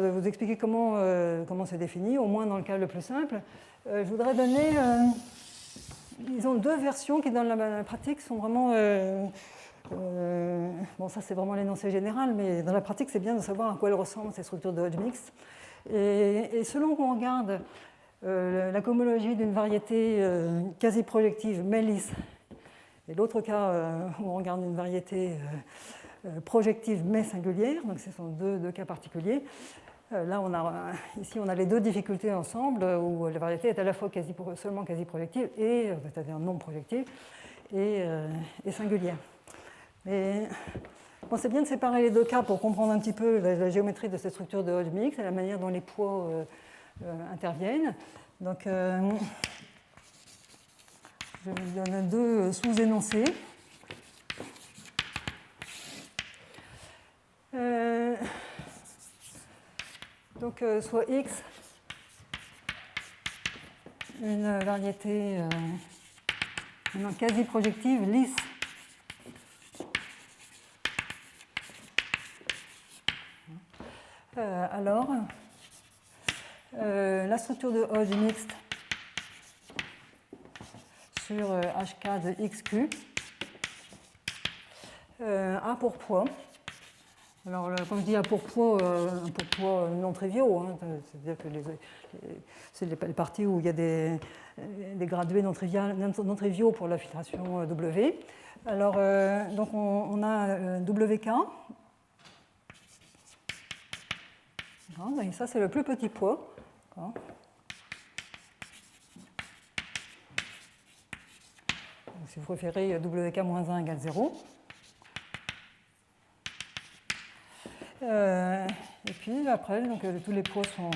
vous expliquer comment c'est défini, au moins dans le cas le plus simple, je voudrais donner, disons, deux versions qui dans la pratique sont vraiment... bon, ça c'est vraiment l'énoncé général, mais dans la pratique c'est bien de savoir à quoi elles ressemblent ces structures de Hodge mixte. Et selon qu'on regarde la cohomologie d'une variété quasi-projective mais lisse, et l'autre cas où on regarde une variété projective mais singulière, donc ce sont deux cas particuliers. Là, ici, on a les deux difficultés ensemble, où la variété est à la fois seulement quasi-projective et, c'est-à-dire non projective, et singulière. Mais bon, c'est bien de séparer les deux cas pour comprendre un petit peu la géométrie de cette structure de Hodge mixte et la manière dont les poids interviennent. Donc, je vous donne deux sous-énoncés. Donc, soit X, une variété quasi-projective lisse alors, la structure de Hodge mixte sur HK de XQ a pour poids. Alors, quand je dis a pour poids non triviaux, hein, c'est-à-dire que c'est les parties où il y a des gradués non triviaux pour la filtration W. Alors, donc on a WK. Et ça, c'est le plus petit poids. Si vous préférez, WK-1 égale 0. Et puis après, donc, tous les poids sont...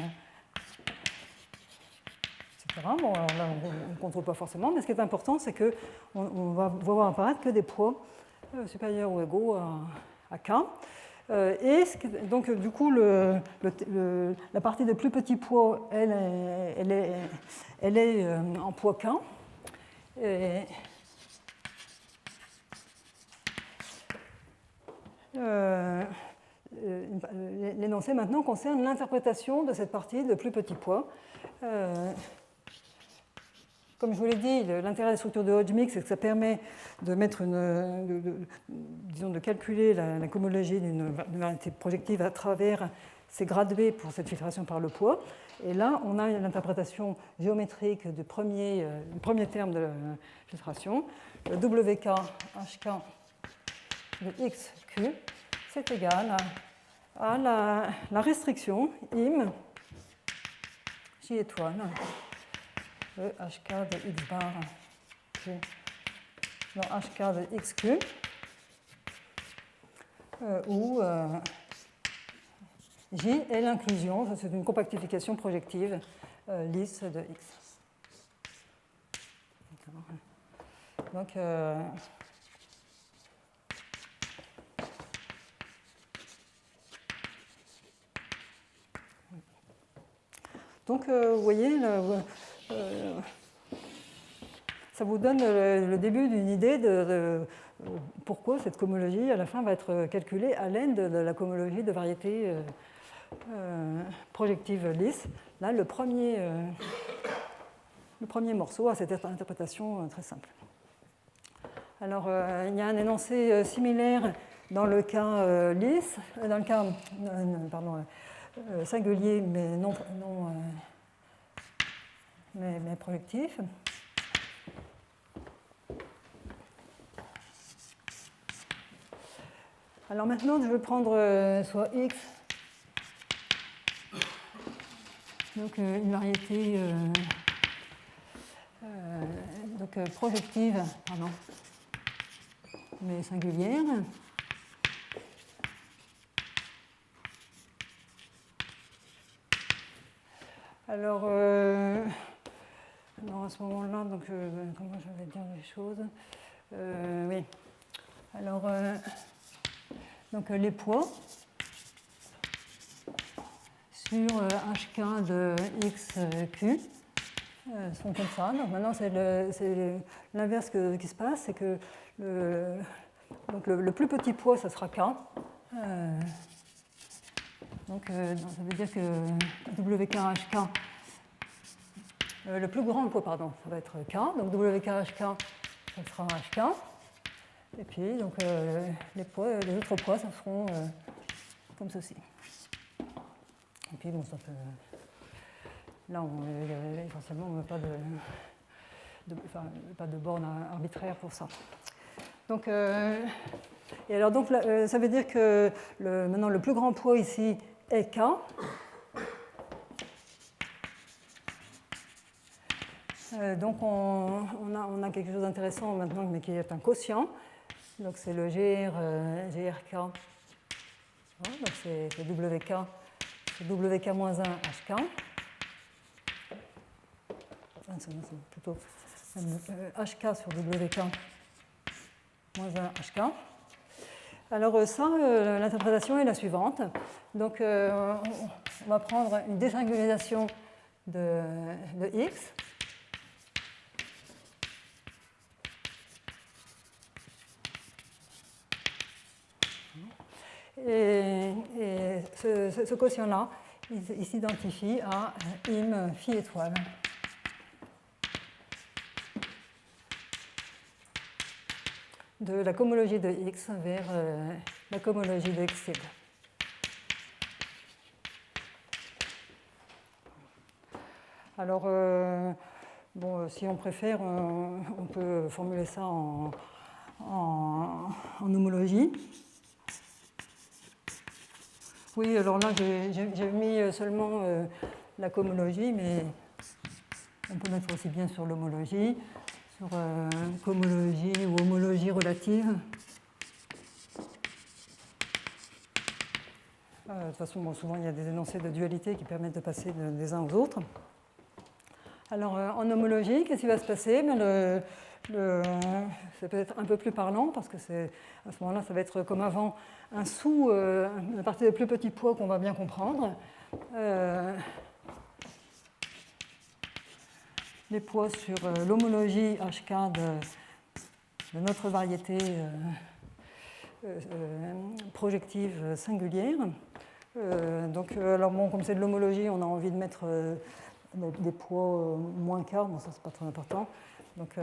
etc. Bon, alors là, on ne contrôle pas forcément, mais ce qui est important, c'est qu'on va voir apparaître que des poids supérieurs ou égaux à K. Et donc, du coup, la partie de plus petit poids, elle est en poids K. Et, l'énoncé maintenant concerne l'interprétation de cette partie de plus petit poids. Comme je vous l'ai dit, l'intérêt des structures de Hodge mixte, c'est que ça permet de mettre de calculer la cohomologie d'une variété projective à travers ces gradués pour cette filtration par le poids. Et là, on a l'interprétation géométrique du premier terme de la filtration. Le WK HK de XQ, c'est égal à la restriction IM J étoile de HK de X bar Q dans HK de XQ, où J est l'inclusion, c'est une compactification projective lisse de X. Donc, vous voyez, ça vous donne le début d'une idée de pourquoi cette cohomologie, à la fin, va être calculée à l'aide de la cohomologie de variétés projectives lisses. Là, le premier morceau a cette interprétation très simple. Alors, il y a un énoncé similaire dans le cas lisse, dans le cas singulier, mais mais projectif. Alors maintenant, je vais prendre soit X, donc une variété projective, mais singulière. Alors, non, à ce moment-là, donc, comment je vais dire les choses? Oui. Alors, donc, les poids sur HK de XQ sont comme ça. Donc, maintenant, c'est l'inverse qui se passe, c'est que donc le plus petit poids, ça sera K. Donc, ça veut dire que WKHK, le plus grand poids, pardon, ça va être K. Donc, WKHK, ça sera HK. Et puis, donc, les autres poids, ça seront comme ceci. Et puis, bon, ça peut. Là, essentiellement, on n'a pas de borne arbitraire pour ça. Donc, et alors, donc, ça veut dire que maintenant, le plus grand poids ici est K. Donc, on a quelque chose d'intéressant maintenant, mais qui est un quotient. Donc, c'est le GRK. Donc, c'est WK. C'est WK moins 1 HK. C'est plutôt HK sur WK moins 1 HK. Alors ça, l'interprétation est la suivante. Donc on va prendre une désingularisation de X. Et ce quotient-là, il s'identifie à im phi étoile. De la cohomologie de X vers la cohomologie de X tilde. Alors, bon, si on préfère, on peut formuler ça en homologie. Oui, alors là, j'ai mis seulement la cohomologie, mais on peut mettre aussi bien sur l'homologie, sur cohomologie ou homologie relative. De toute façon, bon, souvent, il y a des énoncés de dualité qui permettent de passer des uns aux autres. Alors, en homologie, qu'est-ce qui va se passer? C'est peut-être un peu plus parlant, parce que à ce moment-là, ça va être comme avant, un sous, une partie des plus petits poids qu'on va bien comprendre. Les poids sur l'homologie HK de notre variété projective singulière. Donc, alors bon, comme c'est de l'homologie, on a envie de mettre des poids moins K, bon ça c'est pas très important. Donc,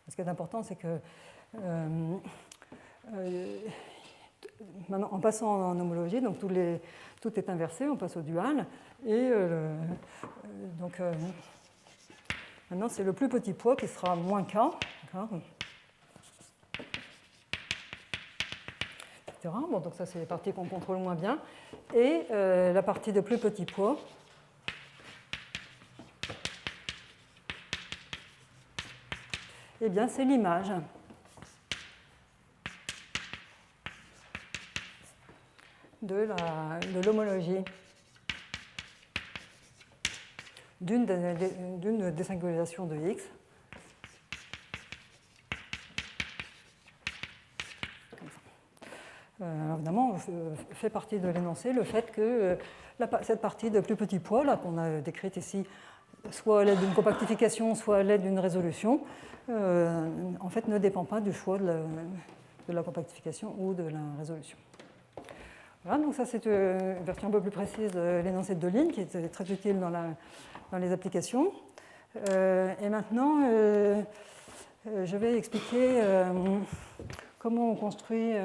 ce qui est important, c'est que maintenant, en passant en homologie, donc tout est inversé, on passe au dual, et donc maintenant c'est le plus petit poids qui sera moins K, etc. Bon, donc ça c'est les parties qu'on contrôle moins bien, et la partie de plus petit poids. Eh bien, c'est l'image de l'homologie d'une désingularisation de X. Alors évidemment, fait partie de l'énoncé le fait que cette partie de plus petit poids là qu'on a décrite ici, soit à l'aide d'une compactification, soit à l'aide d'une résolution, en fait ne dépend pas du choix de la compactification ou de la résolution. Voilà, donc ça c'est une version un peu plus précise de l'énoncé de Deligne qui est très utile dans les applications. Et maintenant, je vais expliquer comment on construit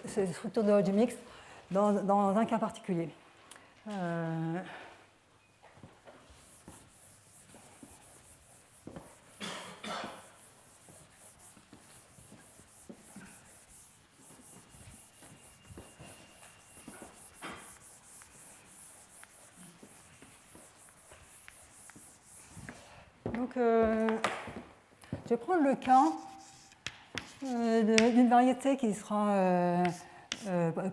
ces structures de Hodge mixte dans un cas particulier. Donc, je vais prendre le cas d'une variété qui sera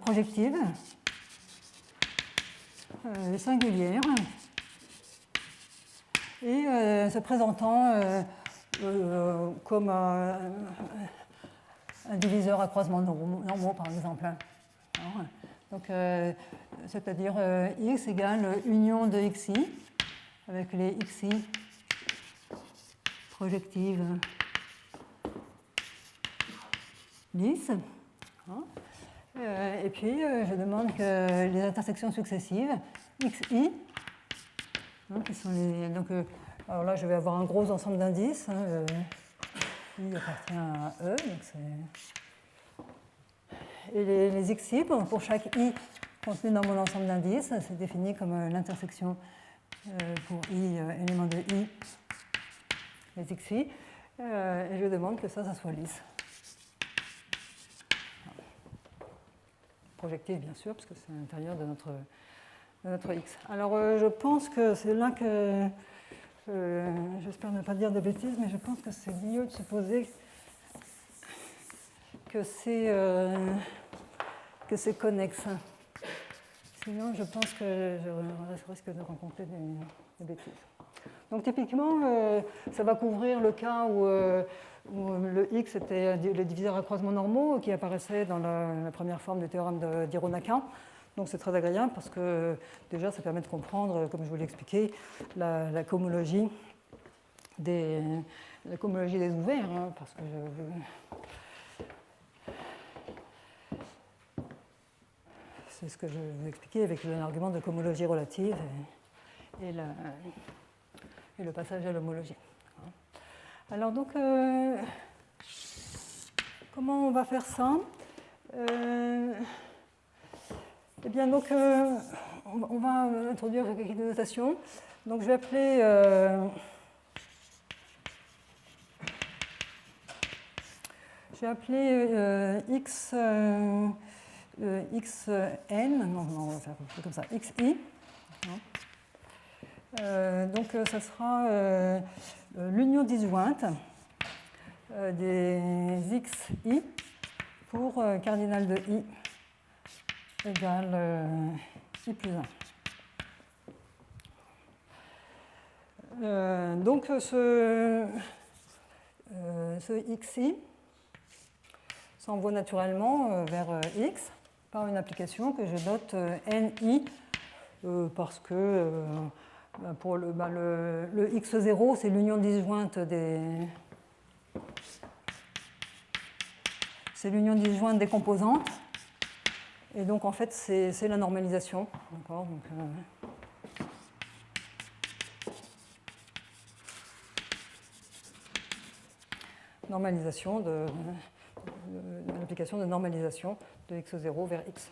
projective, singulière, et se présentant comme un diviseur à croisement normaux, par exemple. Alors, donc, c'est-à-dire x égale union de xi avec les xi projectives lisses. Et puis, je demande que les intersections successives, xi, qui sont donc, alors là, je vais avoir un gros ensemble d'indices. I appartient à E. Donc et les xi, pour chaque i contenu dans mon ensemble d'indices, c'est défini comme l'intersection pour i, élément de i, les xi. Et je demande que ça soit lisse. Projectif, bien sûr, parce que c'est à l'intérieur de notre x. Alors, je pense que c'est là que... j'espère ne pas dire de bêtises, mais je pense que c'est mieux de supposer que c'est connexe. Sinon, je pense que je risque de rencontrer des bêtises. Donc, typiquement, ça va couvrir le cas où le x était le diviseur à croisement normaux qui apparaissait dans la première forme du théorème d'Hironaka. Donc, c'est très agréable parce que déjà, ça permet de comprendre, comme je vous l'ai expliqué, la cohomologie des ouverts. Parce que c'est ce que je vous ai expliqué avec l'argument de cohomologie relative et le passage à l'homologie. Alors donc, comment on va faire ça? Eh bien donc, on va introduire quelques notations. Donc je vais appeler xn, non, on va faire comme ça, xi. Donc ça sera l'union disjointe des xi pour cardinal de i égale i plus 1. Donc ce xi s'envoie naturellement vers x par une application que je note ni parce que pour le x0, c'est l'union disjointe des composantes. Et donc, en fait, c'est la normalisation. D'accord, donc, normalisation l'application de normalisation de x0 vers x.